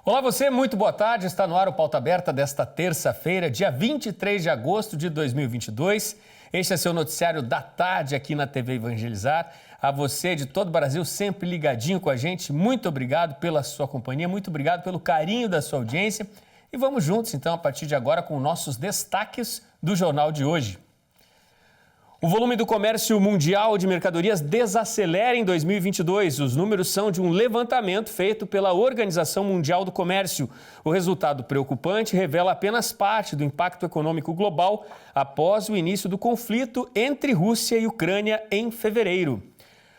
Olá você, muito boa tarde. Está no ar o Pauta Aberta desta terça-feira, dia 23 de agosto de 2022. Este é seu noticiário da tarde aqui na TV Evangelizar. A você de todo o Brasil, sempre ligadinho com a gente, muito obrigado pela sua companhia, muito obrigado pelo carinho da sua audiência. E vamos juntos, então, a partir de agora, com nossos destaques do jornal de hoje. O volume do comércio mundial de mercadorias desacelera em 2022. Os números são de um levantamento feito pela Organização Mundial do Comércio. O resultado preocupante revela apenas parte do impacto econômico global após o início do conflito entre Rússia e Ucrânia em fevereiro.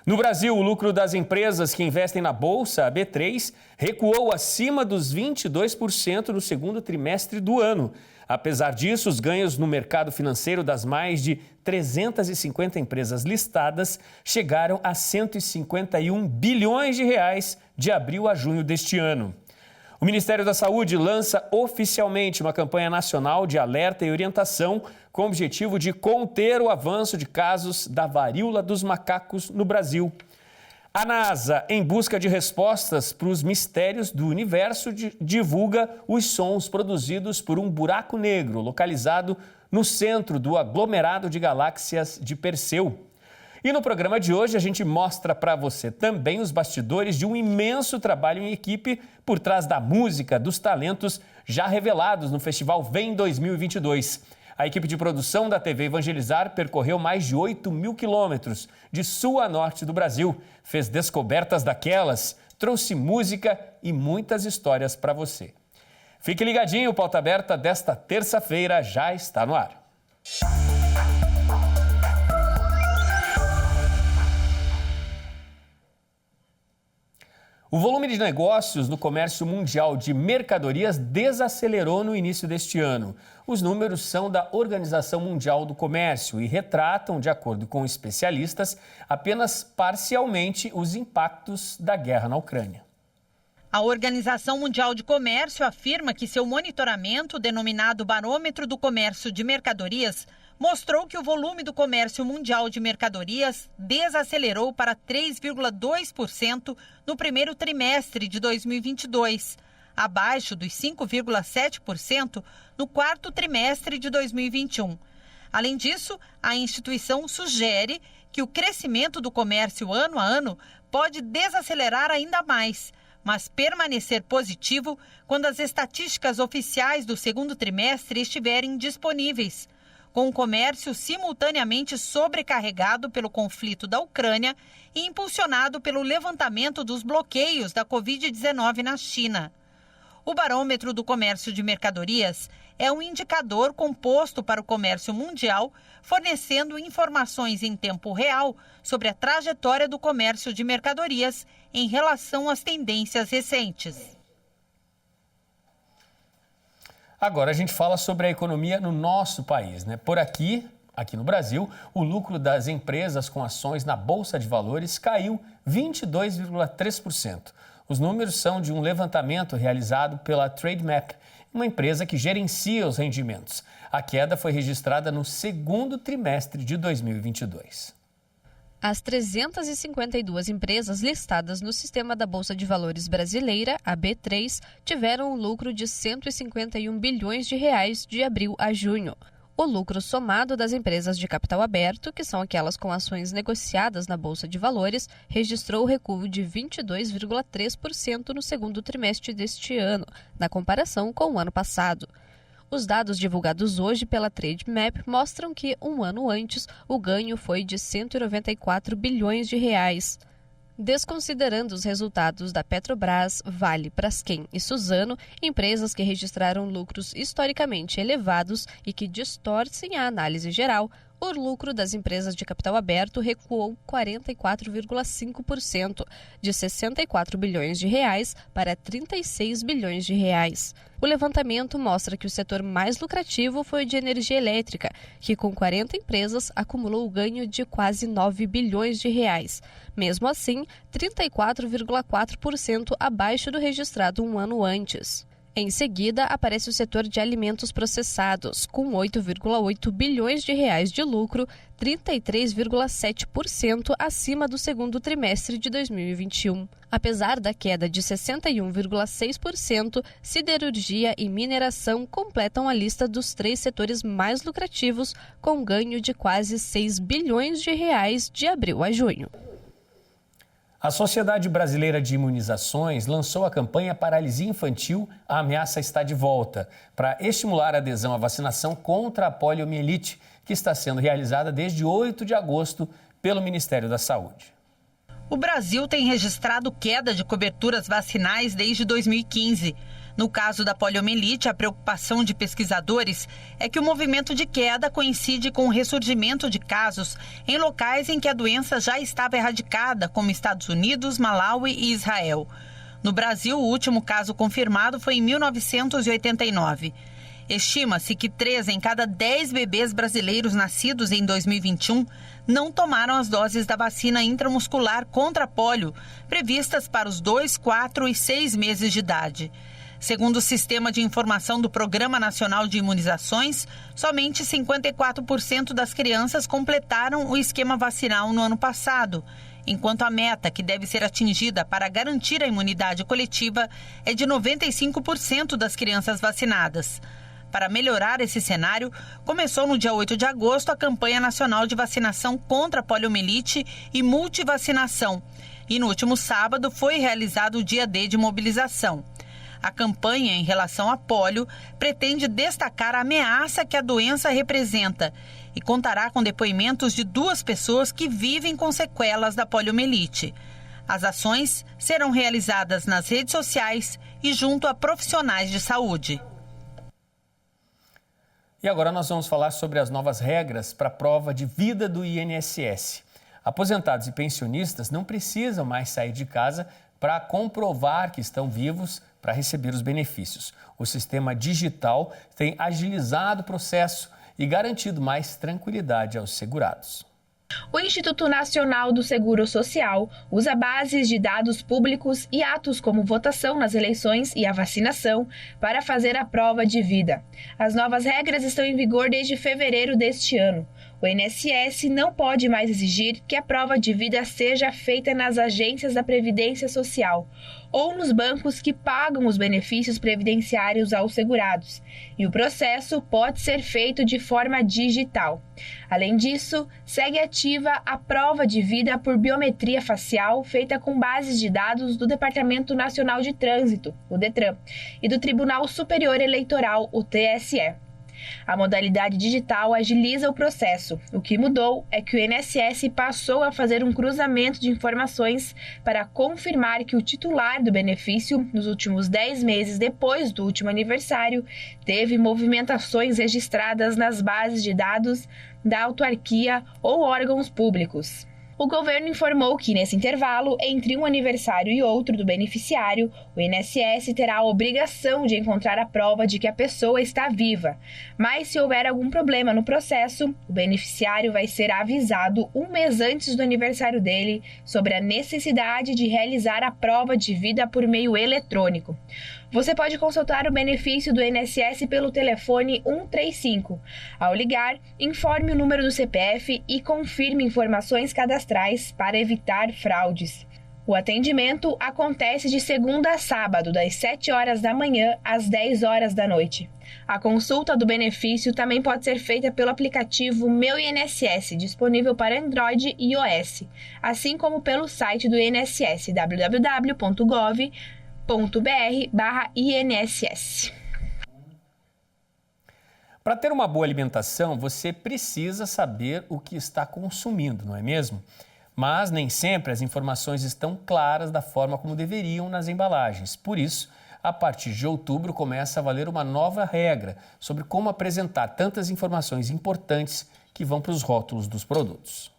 No Brasil, o lucro das empresas que investem na Bolsa, a B3, recuou acima dos 22% no segundo trimestre do ano. Apesar disso, os ganhos no mercado financeiro das mais de 350 empresas listadas chegaram a 151 bilhões de reais de abril a junho deste ano. O Ministério da Saúde lança oficialmente uma campanha nacional de alerta e orientação com o objetivo de conter o avanço de casos da varíola dos macacos no Brasil. A NASA, em busca de respostas para os mistérios do universo, divulga os sons produzidos por um buraco negro localizado no centro do aglomerado de galáxias de Perseu. E no programa de hoje a gente mostra para você também os bastidores de um imenso trabalho em equipe por trás da música, dos talentos já revelados no Festival Vem 2022. A equipe de produção da TV Evangelizar percorreu mais de 8.000 quilômetros de sul a norte do Brasil, fez descobertas daquelas, trouxe música e muitas histórias para você. Fique ligadinho, o Pauta Aberta desta terça-feira já está no ar. O volume de negócios no comércio mundial de mercadorias desacelerou no início deste ano. Os números são da Organização Mundial do Comércio e retratam, de acordo com especialistas, apenas parcialmente os impactos da guerra na Ucrânia. A Organização Mundial de Comércio afirma que seu monitoramento, denominado Barômetro do Comércio de Mercadorias, mostrou que o volume do comércio mundial de mercadorias desacelerou para 3,2% no primeiro trimestre de 2022, abaixo dos 5,7% no quarto trimestre de 2021. Além disso, a instituição sugere que o crescimento do comércio ano a ano pode desacelerar ainda mais, mas permanecer positivo quando as estatísticas oficiais do segundo trimestre estiverem disponíveis, com o comércio simultaneamente sobrecarregado pelo conflito da Ucrânia e impulsionado pelo levantamento dos bloqueios da Covid-19 na China. O Barômetro do Comércio de Mercadorias é um indicador composto para o comércio mundial, fornecendo informações em tempo real sobre a trajetória do comércio de mercadorias em relação às tendências recentes. Agora a gente fala sobre a economia no nosso país, né? Por aqui no Brasil, o lucro das empresas com ações na Bolsa de Valores caiu 22,3%. Os números são de um levantamento realizado pela Trademap, uma empresa que gerencia os rendimentos. A queda foi registrada no segundo trimestre de 2022. As 352 empresas listadas no sistema da Bolsa de Valores brasileira, a B3, tiveram um lucro de 151 bilhões de reais de abril a junho. O lucro somado das empresas de capital aberto, que são aquelas com ações negociadas na Bolsa de Valores, registrou recuo de 22,3% no segundo trimestre deste ano, na comparação com o ano passado. Os dados divulgados hoje pela Trademap mostram que, um ano antes, o ganho foi de 194 bilhões de reais. Desconsiderando os resultados da Petrobras, Vale, Braskem e Suzano, empresas que registraram lucros historicamente elevados e que distorcem a análise geral, o lucro das empresas de capital aberto recuou 44,5%, de 64 bilhões de reais para 36 bilhões de reais. O levantamento mostra que o setor mais lucrativo foi o de energia elétrica, que com 40 empresas acumulou o ganho de quase 9 bilhões de reais. Mesmo assim, 34,4% abaixo do registrado um ano antes. Em seguida, aparece o setor de alimentos processados, com 8,8 bilhões de reais de lucro, 33,7% acima do segundo trimestre de 2021. Apesar da queda de 61,6%, siderurgia e mineração completam a lista dos 3 setores mais lucrativos, com ganho de quase 6 bilhões de reais de abril a junho. A Sociedade Brasileira de Imunizações lançou a campanha Paralisia Infantil, a ameaça está de volta, para estimular a adesão à vacinação contra a poliomielite, que está sendo realizada desde 8 de agosto pelo Ministério da Saúde. O Brasil tem registrado queda de coberturas vacinais desde 2015. No caso da poliomielite, a preocupação de pesquisadores é que o movimento de queda coincide com o ressurgimento de casos em locais em que a doença já estava erradicada, como Estados Unidos, Malawi e Israel. No Brasil, o último caso confirmado foi em 1989. Estima-se que 3 em cada 10 bebês brasileiros nascidos em 2021 não tomaram as doses da vacina intramuscular contra a polio, previstas para os 2, 4 e 6 meses de idade. Segundo o Sistema de Informação do Programa Nacional de Imunizações, somente 54% das crianças completaram o esquema vacinal no ano passado, enquanto a meta que deve ser atingida para garantir a imunidade coletiva é de 95% das crianças vacinadas. Para melhorar esse cenário, começou no dia 8 de agosto a campanha nacional de vacinação contra a poliomielite e multivacinação. E no último sábado foi realizado o dia D de mobilização. A campanha em relação à polio pretende destacar a ameaça que a doença representa e contará com depoimentos de 2 pessoas que vivem com sequelas da poliomielite. As ações serão realizadas nas redes sociais e junto a profissionais de saúde. E agora nós vamos falar sobre as novas regras para a prova de vida do INSS. Aposentados e pensionistas não precisam mais sair de casa para comprovar que estão vivos para receber os benefícios. O sistema digital tem agilizado o processo e garantido mais tranquilidade aos segurados. O Instituto Nacional do Seguro Social usa bases de dados públicos e atos como votação nas eleições e a vacinação para fazer a prova de vida. As novas regras estão em vigor desde fevereiro deste ano. O INSS não pode mais exigir que a prova de vida seja feita nas agências da Previdência Social ou nos bancos que pagam os benefícios previdenciários aos segurados, e o processo pode ser feito de forma digital. Além disso, segue ativa a prova de vida por biometria facial feita com bases de dados do Departamento Nacional de Trânsito, o DETRAN, e do Tribunal Superior Eleitoral, o TSE. A modalidade digital agiliza o processo. O que mudou é que o INSS passou a fazer um cruzamento de informações para confirmar que o titular do benefício, nos últimos 10 meses depois do último aniversário, teve movimentações registradas nas bases de dados da autarquia ou órgãos públicos. O governo informou que, nesse intervalo, entre um aniversário e outro do beneficiário, o INSS terá a obrigação de encontrar a prova de que a pessoa está viva. Mas, se houver algum problema no processo, o beneficiário vai ser avisado um mês antes do aniversário dele sobre a necessidade de realizar a prova de vida por meio eletrônico. Você pode consultar o benefício do INSS pelo telefone 135. Ao ligar, informe o número do CPF e confirme informações cadastrais para evitar fraudes. O atendimento acontece de segunda a sábado, das 7 horas da manhã às 10 horas da noite. A consulta do benefício também pode ser feita pelo aplicativo Meu INSS, disponível para Android e iOS, assim como pelo site do INSS, www.gov.br/INSS. Para ter uma boa alimentação, você precisa saber o que está consumindo, não é mesmo? Mas nem sempre as informações estão claras da forma como deveriam nas embalagens. Por isso, a partir de outubro começa a valer uma nova regra sobre como apresentar tantas informações importantes que vão para os rótulos dos produtos.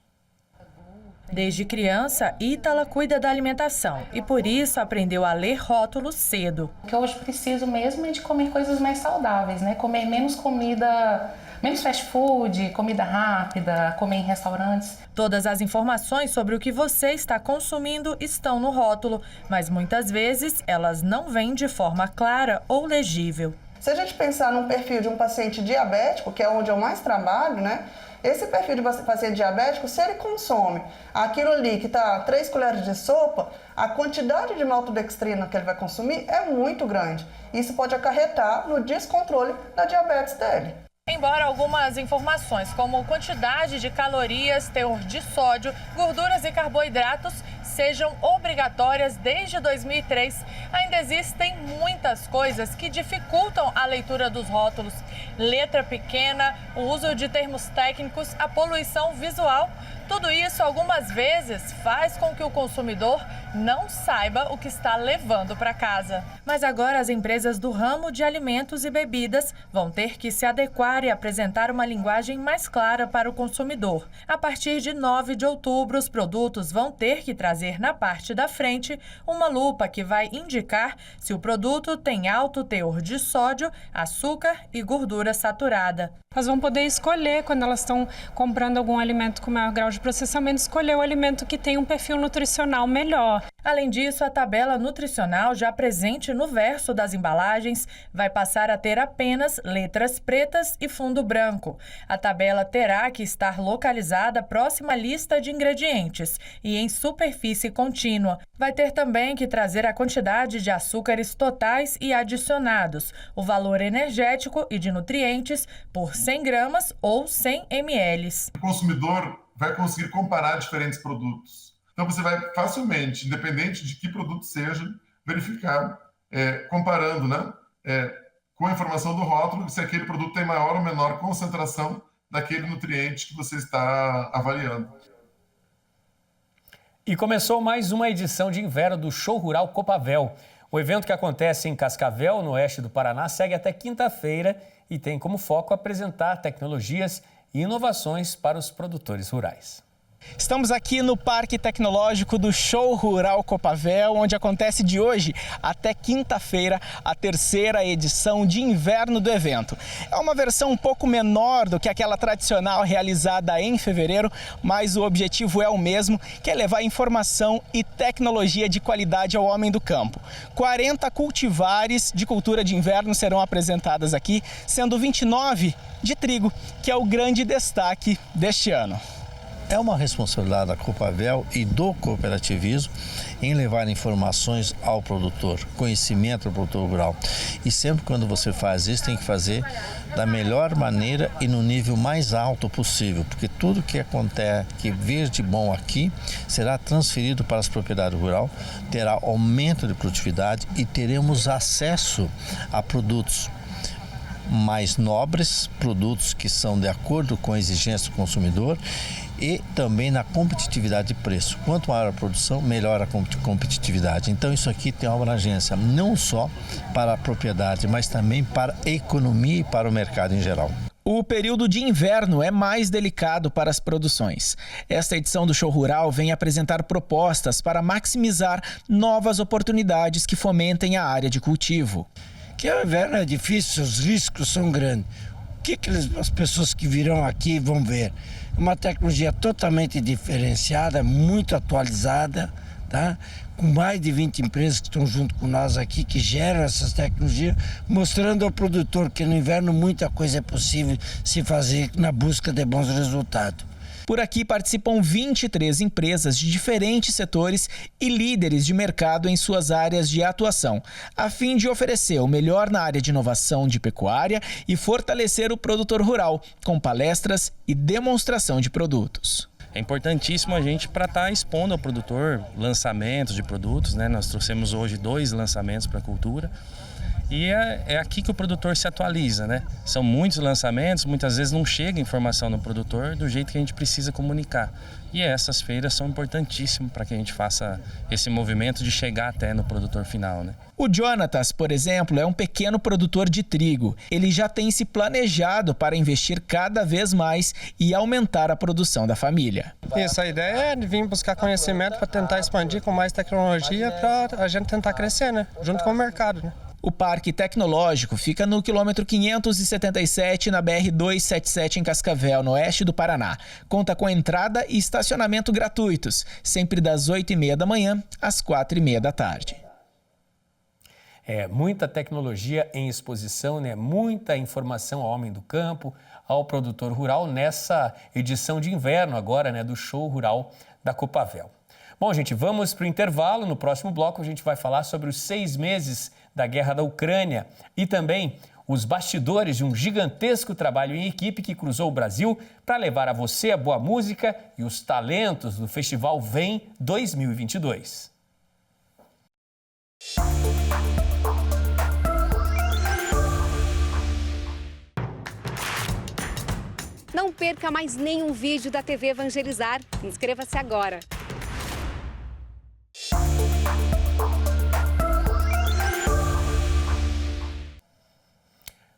Desde criança, Ítala cuida da alimentação e por isso aprendeu a ler rótulos cedo. O que eu hoje preciso mesmo é de comer coisas mais saudáveis, né? Comer menos comida, menos fast food, comida rápida, comer em restaurantes. Todas as informações sobre o que você está consumindo estão no rótulo, mas muitas vezes elas não vêm de forma clara ou legível. Se a gente pensar num perfil de um paciente diabético, que é onde eu mais trabalho, né? Esse perfil de paciente diabético, se ele consome aquilo ali que está 3 colheres de sopa, a quantidade de maltodextrina que ele vai consumir é muito grande. Isso pode acarretar no descontrole da diabetes dele. Embora algumas informações, como quantidade de calorias, teor de sódio, gorduras e carboidratos, sejam obrigatórias desde 2003, ainda existem muitas coisas que dificultam a leitura dos rótulos. Letra pequena, o uso de termos técnicos, a poluição visual. Tudo isso, algumas vezes, faz com que o consumidor não saiba o que está levando para casa. Mas agora as empresas do ramo de alimentos e bebidas vão ter que se adequar e apresentar uma linguagem mais clara para o consumidor. A partir de 9 de outubro, os produtos vão ter que trazer na parte da frente uma lupa que vai indicar se o produto tem alto teor de sódio, açúcar e gordura saturada. Elas vão poder escolher, quando elas estão comprando algum alimento com maior grau de processamento, escolher o alimento que tem um perfil nutricional melhor. Além disso, a tabela nutricional já presente no verso das embalagens vai passar a ter apenas letras pretas e fundo branco. A tabela terá que estar localizada próxima à lista de ingredientes e em superfície contínua. Vai ter também que trazer a quantidade de açúcares totais e adicionados, o valor energético e de nutrientes por 100 gramas ou 100 ml. O consumidor vai conseguir comparar diferentes produtos. Então você vai facilmente, independente de que produto seja, verificar, comparando, né, com a informação do rótulo, se aquele produto tem maior ou menor concentração daquele nutriente que você está avaliando. E começou mais uma edição de inverno do Show Rural Copavel. O evento, que acontece em Cascavel, no oeste do Paraná, segue até quinta-feira e tem como foco apresentar tecnologias e inovações para os produtores rurais. Estamos aqui no Parque Tecnológico do Show Rural Copavel, onde acontece de hoje até quinta-feira a terceira edição de inverno do evento. É uma versão um pouco menor do que aquela tradicional realizada em fevereiro, mas o objetivo é o mesmo, que é levar informação e tecnologia de qualidade ao homem do campo. 40 cultivares de cultura de inverno serão apresentadas aqui, sendo 29 de trigo, que é o grande destaque deste ano. É uma responsabilidade da Copavel e do cooperativismo em levar informações ao produtor, conhecimento ao produtor rural. E sempre quando você faz isso, tem que fazer da melhor maneira e no nível mais alto possível, porque tudo que acontece, que vir de bom aqui, será transferido para as propriedades rurais, terá aumento de produtividade e teremos acesso a produtos mais nobres, produtos que são de acordo com a exigência do consumidor e também na competitividade de preço. Quanto maior a produção, melhor a competitividade. Então isso aqui tem uma abrangência não só para a propriedade, mas também para a economia e para o mercado em geral. O período de inverno é mais delicado para as produções. Esta edição do Show Rural vem apresentar propostas para maximizar novas oportunidades que fomentem a área de cultivo. Que o inverno é difícil, os riscos são grandes. O que as pessoas que virão aqui vão ver? Uma tecnologia totalmente diferenciada, muito atualizada, tá? Com mais de 20 empresas que estão junto com nós aqui, que geram essas tecnologias, mostrando ao produtor que no inverno muita coisa é possível se fazer na busca de bons resultados. Por aqui participam 23 empresas de diferentes setores e líderes de mercado em suas áreas de atuação, a fim de oferecer o melhor na área de inovação de pecuária e fortalecer o produtor rural, com palestras e demonstração de produtos. É importantíssimo a gente para estar expondo ao produtor lançamentos de produtos, né? Nós trouxemos hoje 2 lançamentos para a cultura E é aqui que o produtor se atualiza, né? São muitos lançamentos, muitas vezes não chega informação no produtor do jeito que a gente precisa comunicar. E essas feiras são importantíssimas para que a gente faça esse movimento de chegar até no produtor final, né? O Jonatas, por exemplo, é um pequeno produtor de trigo. Ele já tem se planejado para investir cada vez mais e aumentar a produção da família. Isso, a ideia é vir buscar conhecimento para tentar expandir com mais tecnologia para a gente tentar crescer, né? Junto com o mercado, né? O Parque Tecnológico fica no quilômetro 577 na BR-277 em Cascavel, no oeste do Paraná. Conta com entrada e estacionamento gratuitos, sempre das 8h30 da manhã às 4h30 da tarde. Muita tecnologia em exposição, né? Muita informação ao homem do campo, ao produtor rural nessa edição de inverno agora, né? Do Show Rural da Copavel. Bom, gente, vamos para o intervalo. No próximo bloco a gente vai falar sobre os 6 meses da guerra da Ucrânia e também os bastidores de um gigantesco trabalho em equipe que cruzou o Brasil para levar a você a boa música e os talentos do Festival Vem 2022. Não perca mais nenhum vídeo da TV Evangelizar. Inscreva-se agora.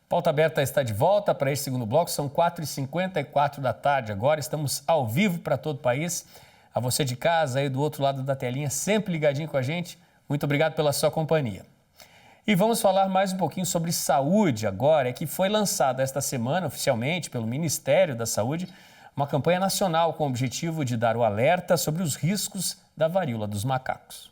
Pauta Aberta está de volta para esse segundo bloco, são 4h54 da tarde agora, estamos ao vivo para todo o país. A você de casa aí do outro lado da telinha, sempre ligadinho com a gente, muito obrigado pela sua companhia. E vamos falar mais um pouquinho sobre saúde agora, que foi lançada esta semana oficialmente pelo Ministério da Saúde, uma campanha nacional com o objetivo de dar o alerta sobre os riscos da varíola dos macacos.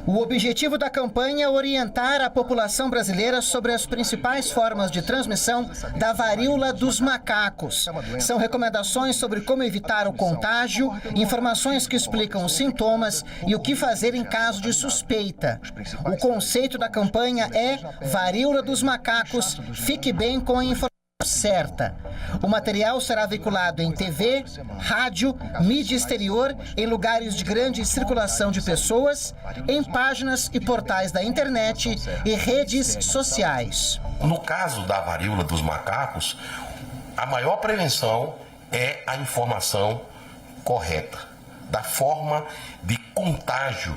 O objetivo da campanha é orientar a população brasileira sobre as principais formas de transmissão da varíola dos macacos. São recomendações sobre como evitar o contágio, informações que explicam os sintomas e o que fazer em caso de suspeita. O conceito da campanha é Varíola dos Macacos, fique bem com a informação certa. O material será veiculado em TV, rádio, mídia exterior, em lugares de grande circulação de pessoas, em páginas e portais da internet e redes sociais. No caso da varíola dos macacos, a maior prevenção é a informação correta da forma de contágio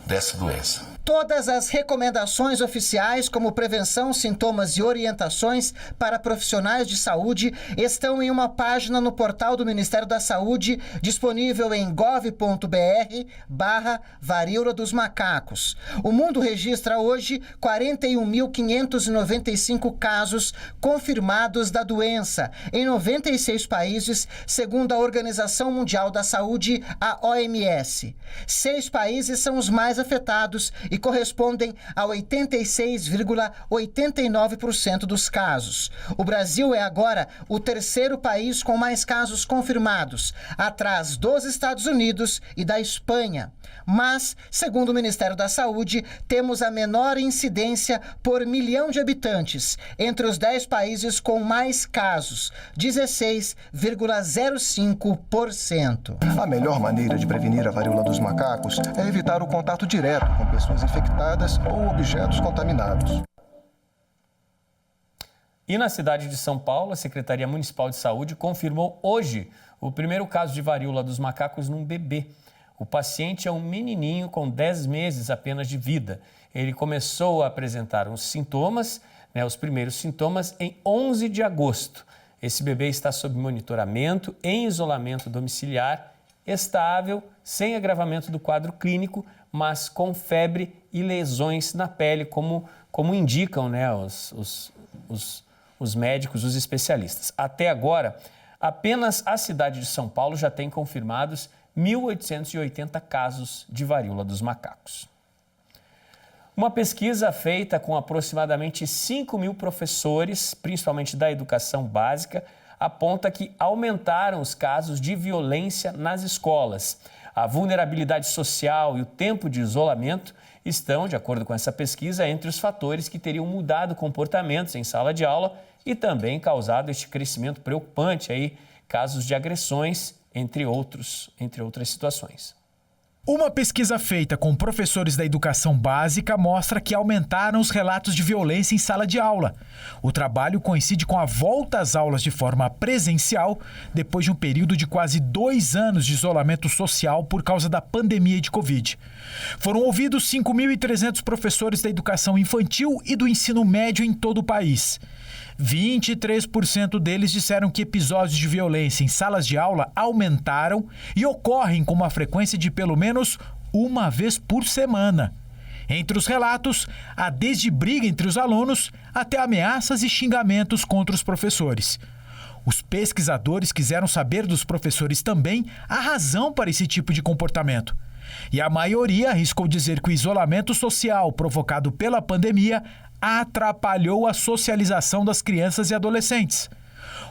dessa doença. Todas as recomendações oficiais, como prevenção, sintomas e orientações para profissionais de saúde, estão em uma página no portal do Ministério da Saúde, disponível em gov.br/varíola dos macacos. O mundo registra hoje 41.595 casos confirmados da doença, em 96 países, segundo a Organização Mundial da Saúde, a OMS. 6 países são os mais afetados e correspondem a 86,89% dos casos. O Brasil é agora o terceiro país com mais casos confirmados, atrás dos Estados Unidos e da Espanha. Mas, segundo o Ministério da Saúde, temos a menor incidência por milhão de habitantes, entre os 10 países com mais casos, 16,05%. A melhor maneira de prevenir a varíola dos macacos é evitar o contato direto com pessoas infectadas ou objetos contaminados. E na cidade de São Paulo, a Secretaria Municipal de Saúde confirmou hoje o primeiro caso de varíola dos macacos num bebê. O paciente é um menininho com 10 meses apenas de vida. Ele começou a apresentar os sintomas, os primeiros sintomas, em 11 de agosto. Esse bebê está sob monitoramento, em isolamento domiciliar, estável, sem agravamento do quadro clínico, mas com febre e lesões na pele, como indicam os médicos, os especialistas. Até agora, apenas a cidade de São Paulo já tem confirmados 1.880 casos de varíola dos macacos. Uma pesquisa feita com aproximadamente 5.000 professores, principalmente da educação básica, aponta que aumentaram os casos de violência nas escolas. A vulnerabilidade social e o tempo de isolamento estão, de acordo com essa pesquisa, entre os fatores que teriam mudado comportamentos em sala de aula e também causado este crescimento preocupante aí, casos de agressões, entre outras situações. Uma pesquisa feita com professores da educação básica mostra que aumentaram os relatos de violência em sala de aula. O trabalho coincide com a volta às aulas de forma presencial, depois de um período de quase 2 anos de isolamento social por causa da pandemia de Covid. Foram ouvidos 5.300 professores da educação infantil e do ensino médio em todo o país. 23% deles disseram que episódios de violência em salas de aula aumentaram e ocorrem com uma frequência de pelo menos uma vez por semana. Entre os relatos, há desde briga entre os alunos até ameaças e xingamentos contra os professores. Os pesquisadores quiseram saber dos professores também a razão para esse tipo de comportamento. E a maioria arriscou dizer que o isolamento social provocado pela pandemia atrapalhou a socialização das crianças e adolescentes.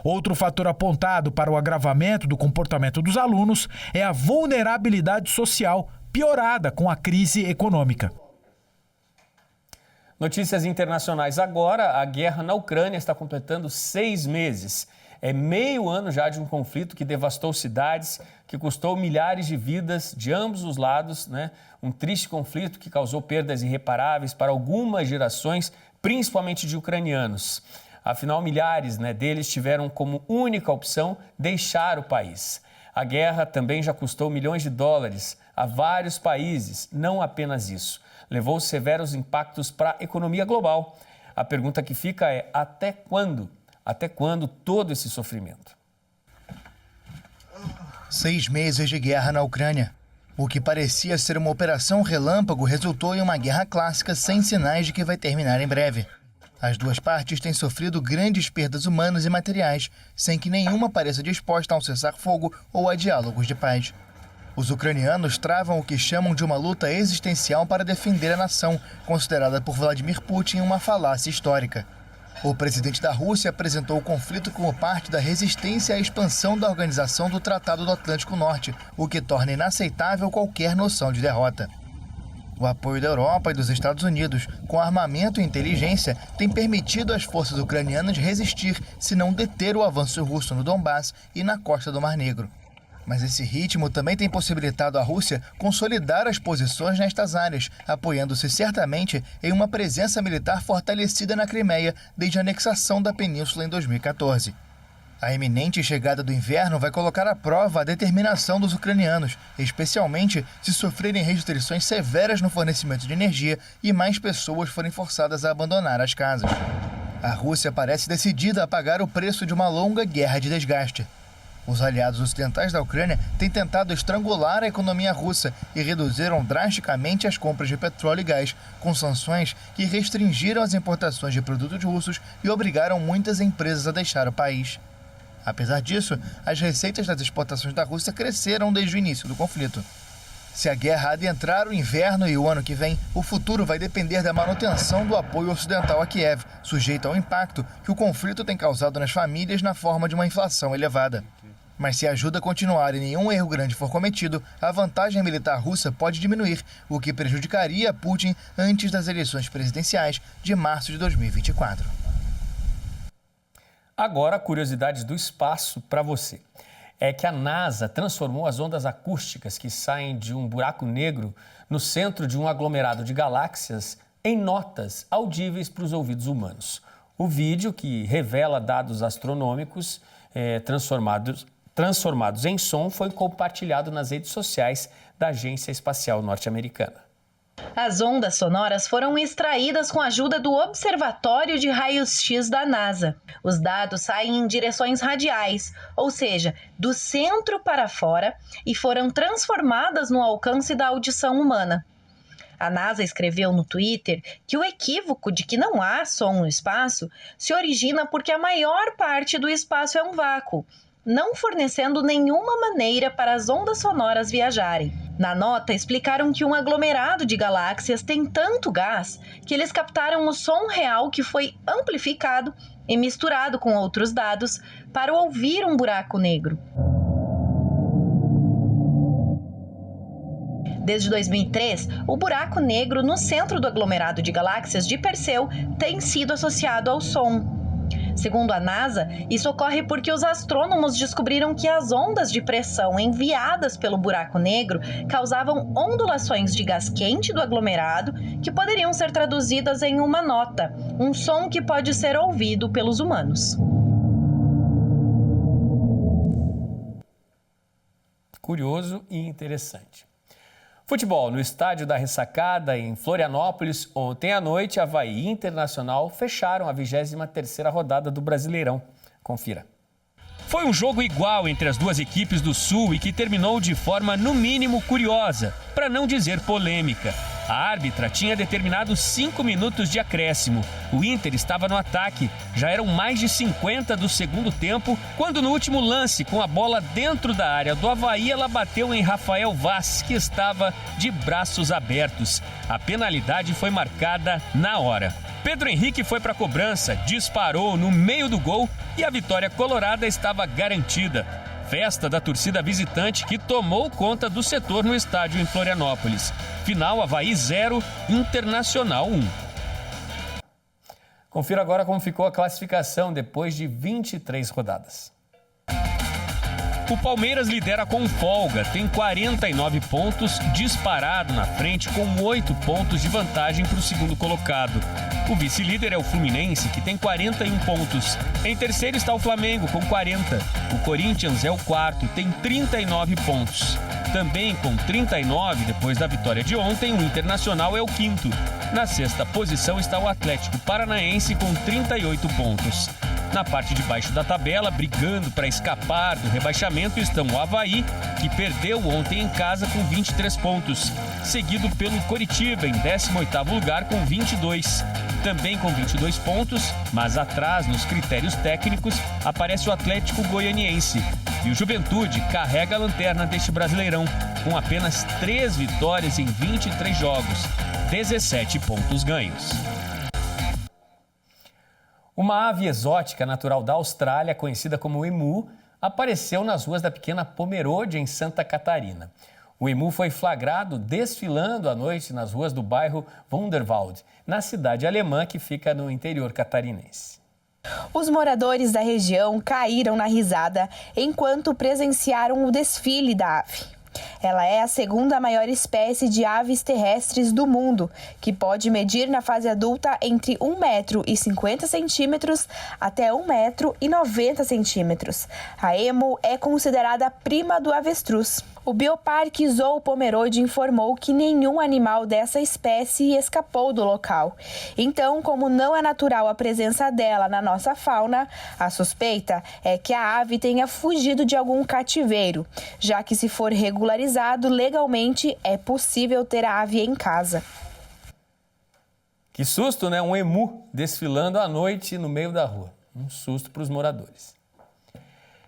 Outro fator apontado para o agravamento do comportamento dos alunos é a vulnerabilidade social piorada com a crise econômica. Notícias internacionais agora. A guerra na Ucrânia está completando 6 meses. É meio ano já de um conflito que devastou cidades, que custou milhares de vidas de ambos os lados, né? Um triste conflito que causou perdas irreparáveis para algumas gerações, principalmente de ucranianos. Afinal, milhares deles tiveram como única opção deixar o país. A guerra também já custou milhões de dólares a vários países, não apenas isso. Levou severos impactos para a economia global. A pergunta que fica é: até quando? Até quando todo esse sofrimento? 6 meses de guerra na Ucrânia. O que parecia ser uma operação relâmpago resultou em uma guerra clássica sem sinais de que vai terminar em breve. As duas partes têm sofrido grandes perdas humanas e materiais, sem que nenhuma pareça disposta a um cessar-fogo ou a diálogos de paz. Os ucranianos travam o que chamam de uma luta existencial para defender a nação, considerada por Vladimir Putin uma falácia histórica. O presidente da Rússia apresentou o conflito como parte da resistência à expansão da Organização do Tratado do Atlântico Norte, o que torna inaceitável qualquer noção de derrota. O apoio da Europa e dos Estados Unidos, com armamento e inteligência, tem permitido às forças ucranianas resistir, se não deter o avanço russo no Donbass e na costa do Mar Negro. Mas esse ritmo também tem possibilitado à Rússia consolidar as posições nestas áreas, apoiando-se certamente em uma presença militar fortalecida na Crimeia desde a anexação da península em 2014. A iminente chegada do inverno vai colocar à prova a determinação dos ucranianos, especialmente se sofrerem restrições severas no fornecimento de energia e mais pessoas forem forçadas a abandonar as casas. A Rússia parece decidida a pagar o preço de uma longa guerra de desgaste. Os aliados ocidentais da Ucrânia têm tentado estrangular a economia russa e reduziram drasticamente as compras de petróleo e gás, com sanções que restringiram as importações de produtos russos e obrigaram muitas empresas a deixar o país. Apesar disso, as receitas das exportações da Rússia cresceram desde o início do conflito. Se a guerra adentrar o inverno e o ano que vem, o futuro vai depender da manutenção do apoio ocidental a Kiev, sujeito ao impacto que o conflito tem causado nas famílias na forma de uma inflação elevada. Mas se a ajuda continuar e nenhum erro grande for cometido, a vantagem militar russa pode diminuir, o que prejudicaria Putin antes das eleições presidenciais de março de 2024. Agora, curiosidades do espaço para você. É que a NASA transformou as ondas acústicas que saem de um buraco negro no centro de um aglomerado de galáxias em notas audíveis para os ouvidos humanos. O vídeo, que revela dados astronômicos transformados em som, foi compartilhado nas redes sociais da Agência Espacial Norte-Americana. As ondas sonoras foram extraídas com a ajuda do Observatório de Raios-X da NASA. Os dados saem em direções radiais, ou seja, do centro para fora, e foram transformadas no alcance da audição humana. A NASA escreveu no Twitter que o equívoco de que não há som no espaço se origina porque a maior parte do espaço é um vácuo, não fornecendo nenhuma maneira para as ondas sonoras viajarem. Na nota, explicaram que um aglomerado de galáxias tem tanto gás que eles captaram o som real que foi amplificado e misturado com outros dados para ouvir um buraco negro. Desde 2003, o buraco negro no centro do aglomerado de galáxias de Perseu tem sido associado ao som. Segundo a NASA, isso ocorre porque os astrônomos descobriram que as ondas de pressão enviadas pelo buraco negro causavam ondulações de gás quente do aglomerado que poderiam ser traduzidas em uma nota, um som que pode ser ouvido pelos humanos. Curioso e interessante. Futebol. No estádio da Ressacada, em Florianópolis, ontem à noite, Avaí e Internacional fecharam a 23ª rodada do Brasileirão. Confira. Foi um jogo igual entre as duas equipes do Sul e que terminou de forma, no mínimo, curiosa, para não dizer polêmica. A árbitra tinha determinado 5 minutos de acréscimo. O Inter estava no ataque. Já eram mais de 50 do segundo tempo, quando no último lance, com a bola dentro da área do Avaí, ela bateu em Rafael Vaz, que estava de braços abertos. A penalidade foi marcada na hora. Pedro Henrique foi para a cobrança, disparou no meio do gol e a vitória colorada estava garantida. Festa da torcida visitante que tomou conta do setor no estádio em Florianópolis. Final, Avaí 0, Internacional 1. Confira agora como ficou a classificação depois de 23 rodadas. O Palmeiras lidera com folga, tem 49 pontos, disparado na frente com 8 pontos de vantagem para o segundo colocado. O vice-líder é o Fluminense, que tem 41 pontos. Em terceiro está o Flamengo, com 40. O Corinthians é o quarto, tem 39 pontos. Também com 39, depois da vitória de ontem, o Internacional é o quinto. Na sexta posição está o Atlético Paranaense, com 38 pontos. Na parte de baixo da tabela, brigando para escapar do rebaixamento, estão o Avaí, que perdeu ontem em casa com 23 pontos, seguido pelo Coritiba, em 18º lugar com 22. Também com 22 pontos, mas atrás nos critérios técnicos, aparece o Atlético Goianiense. E o Juventude carrega a lanterna deste Brasileirão, com apenas 3 vitórias em 23 jogos, 17 pontos ganhos. Uma ave exótica natural da Austrália, conhecida como emu, apareceu nas ruas da pequena Pomerode, em Santa Catarina. O emu foi flagrado desfilando à noite nas ruas do bairro Wunderwald, na cidade alemã que fica no interior catarinense. Os moradores da região caíram na risada enquanto presenciaram o desfile da ave. Ela é a segunda maior espécie de aves terrestres do mundo, que pode medir na fase adulta entre 1,50 m até 1,90 m. A emu é considerada prima do avestruz. O Bioparque Zoo Pomerode informou que nenhum animal dessa espécie escapou do local. Então, como não é natural a presença dela na nossa fauna, a suspeita é que a ave tenha fugido de algum cativeiro, já que se for regularizado legalmente, é possível ter a ave em casa. Que susto, né? Um emu desfilando à noite no meio da rua. Um susto para os moradores.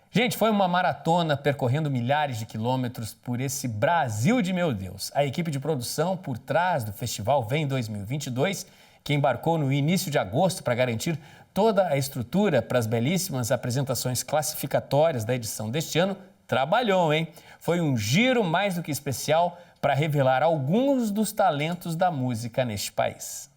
Gente, foi uma maratona percorrendo milhares de quilômetros por esse Brasil de meu Deus. A equipe de produção por trás do Festival Vem 2022, que embarcou no início de agosto para garantir toda a estrutura para as belíssimas apresentações classificatórias da edição deste ano, trabalhou, hein? Foi um giro mais do que especial para revelar alguns dos talentos da música neste país.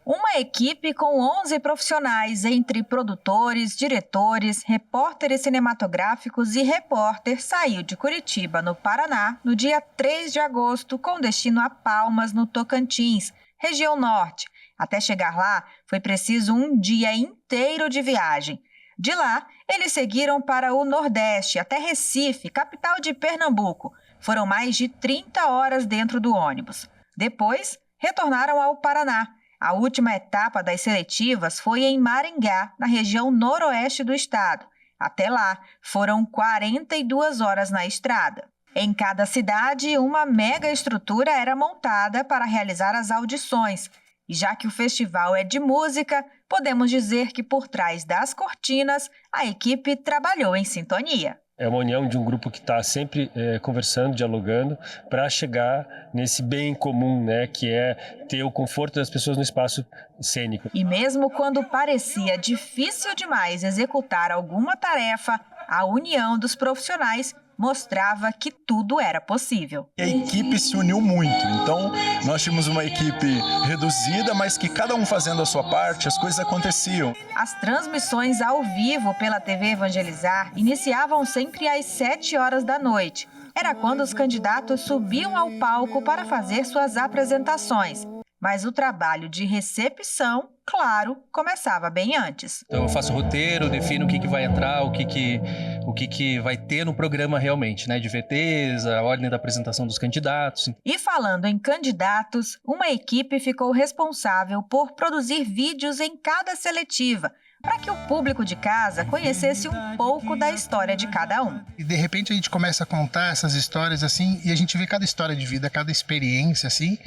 Uma equipe com 11 profissionais, entre produtores, diretores, repórteres cinematográficos e repórter, saiu de Curitiba, no Paraná, no dia 3 de agosto, com destino a Palmas, no Tocantins, região norte. Até chegar lá, foi preciso um dia inteiro de viagem. De lá, eles seguiram para o Nordeste, até Recife, capital de Pernambuco. Foram mais de 30 horas dentro do ônibus. Depois, retornaram ao Paraná. A última etapa das seletivas foi em Maringá, na região noroeste do estado. Até lá, foram 42 horas na estrada. Em cada cidade, uma mega estrutura era montada para realizar as audições. E já que o festival é de música, podemos dizer que por trás das cortinas, a equipe trabalhou em sintonia. É uma união de um grupo que está sempre conversando, dialogando, para chegar nesse bem comum, né, que é ter o conforto das pessoas no espaço cênico. E mesmo quando parecia difícil demais executar alguma tarefa, a união dos profissionais mostrava que tudo era possível. A equipe se uniu muito, então nós tínhamos uma equipe reduzida, mas que cada um fazendo a sua parte, as coisas aconteciam. As transmissões ao vivo pela TV Evangelizar iniciavam sempre às 7 horas da noite. Era quando os candidatos subiam ao palco para fazer suas apresentações. Mas o trabalho de recepção, claro, começava bem antes. Então eu faço roteiro, defino o que vai entrar, o que vai ter no programa realmente, né? De VTs, a ordem da apresentação dos candidatos. E falando em candidatos, uma equipe ficou responsável por produzir vídeos em cada seletiva, para que o público de casa conhecesse um pouco da história de cada um. E de repente a gente começa a contar essas histórias assim, e a gente vê cada história de vida, cada experiência assim,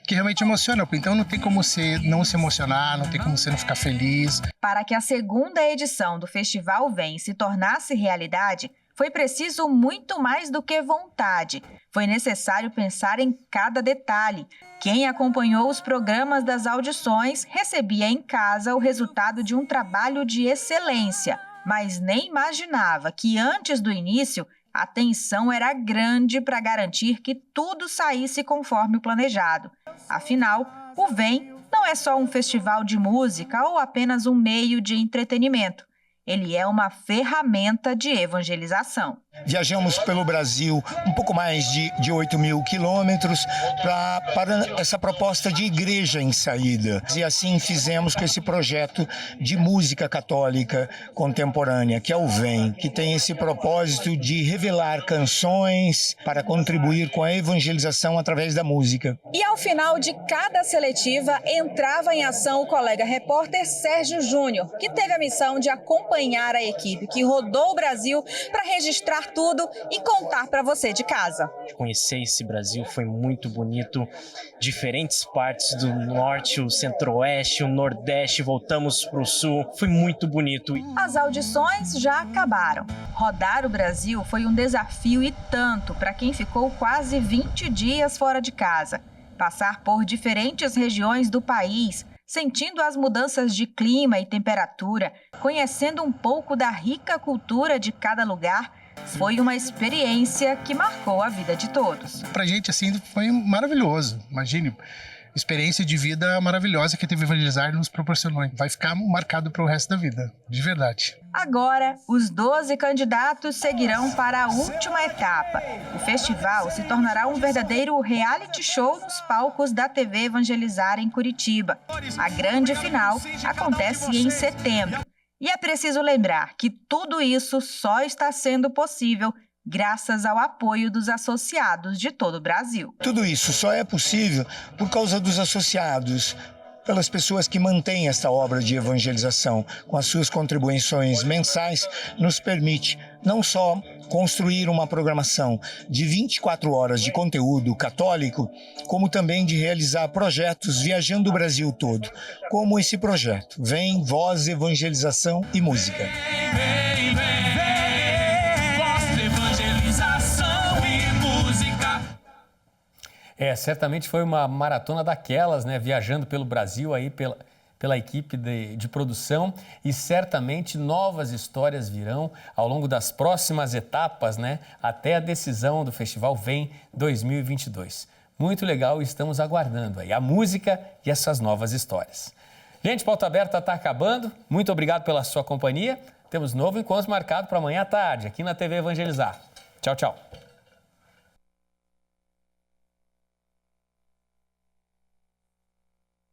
que realmente emociona. Então não tem como você não se emocionar, não tem como você não ficar feliz. Para que a segunda edição do Festival Vem se tornasse realidade, foi preciso muito mais do que vontade. Foi necessário pensar em cada detalhe. Quem acompanhou os programas das audições recebia em casa o resultado de um trabalho de excelência, mas nem imaginava que antes do início a tensão era grande para garantir que tudo saísse conforme o planejado. Afinal, o Vem não é só um festival de música ou apenas um meio de entretenimento. Ele é uma ferramenta de evangelização. Viajamos pelo Brasil um pouco mais de 8 mil quilômetros para essa proposta de igreja em saída. E assim fizemos com esse projeto de música católica contemporânea, que é o Vem, que tem esse propósito de revelar canções para contribuir com a evangelização através da música. E ao final de cada seletiva, entrava em ação o colega repórter Sérgio Júnior, que teve a missão de acompanhar a equipe que rodou o Brasil para registrar tudo e contar para você de casa. Conhecer esse Brasil foi muito bonito, diferentes partes do norte, o centro-oeste, o nordeste, voltamos para o sul, foi muito bonito. As audições já acabaram. Rodar o Brasil foi um desafio e tanto para quem ficou quase 20 dias fora de casa. Passar por diferentes regiões do país, sentindo as mudanças de clima e temperatura, conhecendo um pouco da rica cultura de cada lugar, foi uma experiência que marcou a vida de todos. Pra gente, assim, foi maravilhoso. Imagine, experiência de vida maravilhosa que a TV Evangelizar nos proporcionou. Vai ficar marcado pro resto da vida, de verdade. Agora, os 12 candidatos seguirão para a última etapa. O festival se tornará um verdadeiro reality show nos palcos da TV Evangelizar em Curitiba. A grande final acontece em setembro. E é preciso lembrar que tudo isso só está sendo possível graças ao apoio dos associados de todo o Brasil. Tudo isso só é possível por causa dos associados, pelas pessoas que mantêm esta obra de evangelização. Com as suas contribuições mensais, nos permite não só construir uma programação de 24 horas de conteúdo católico, como também de realizar projetos viajando o Brasil todo, como esse projeto Vem, Voz, Evangelização e Música. Certamente foi uma maratona daquelas, né? Viajando pelo Brasil aí pela equipe de produção, e certamente novas histórias virão ao longo das próximas etapas, né? Até a decisão do Festival Vem 2022. Muito legal, estamos aguardando aí a música e essas novas histórias. Gente, Pauta Aberta está acabando. Muito obrigado pela sua companhia. Temos novo encontro marcado para amanhã à tarde, aqui na TV Evangelizar. Tchau, tchau.